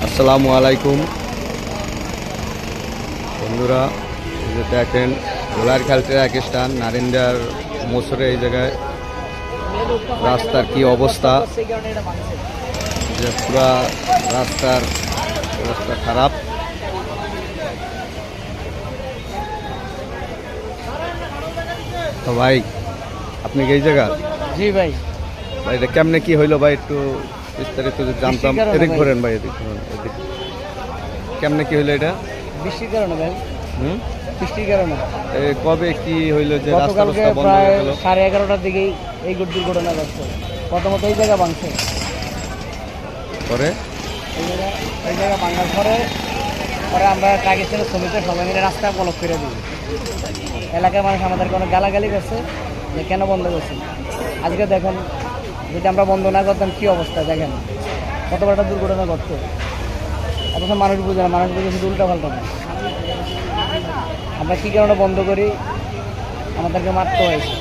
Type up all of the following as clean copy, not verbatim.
আসসালামু আলাইকুম বন্ধুরা, যে দেখেন গোলার খালটির এক স্থান নারিন্দার মোসরে এই জায়গায় রাস্তার কি অবস্থা, যে পুরা রাস্তার অবস্থা খারাপ। তো ভাই আপনি কি এই জায়গা? জি ভাই। ভাই এটা কেমনে কি হইলো ভাই, একটু বিস্তারিত যদি জানতাম। এদিক ঘোরেন ভাই, এদিক কেমনে কি হইলো এটা? বৃষ্টির কারণে ভাই। বৃষ্টির কারণে কবে কি হইলো যে গতকালকে প্রায় 11:30টার দিকেই এই দুর্ঘটনা ঘটছে। প্রথমত এই জায়গা ভাঙছে, পরে এই জায়গা ভাঙার পরে আমরা কাগজের শ্রমিকের সবাই মিলে রাস্তা ব্লক করে দিই। এলাকার মানুষ আমাদেরকে অনেক গালাগালি করছে যে কেন বন্ধ করছে। আজকে দেখুন, যদি আমরা বন্ধ না করতাম কী অবস্থা, দেখেন কত বড় একটা দুর্ঘটনা ঘটছে। অথচ মানুষ বুঝে না, মানুষ বুঝে শুধু উল্টা পাল্টা না। আমরা কী কারণে বন্ধ করি, আমাদেরকে মারতে হয়েছে।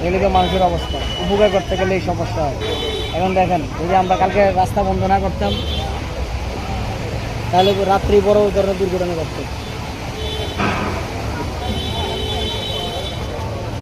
এগুলিকে মানুষের অবস্থা, উপকার করতে গেলে এই সমস্যা হয়। এখন দেখেন, যদি আমরা কালকে রাস্তা বন্ধ না করতাম তাহলে রাত্রি বড় ধরনের দুর্ঘটনা ঘটতো।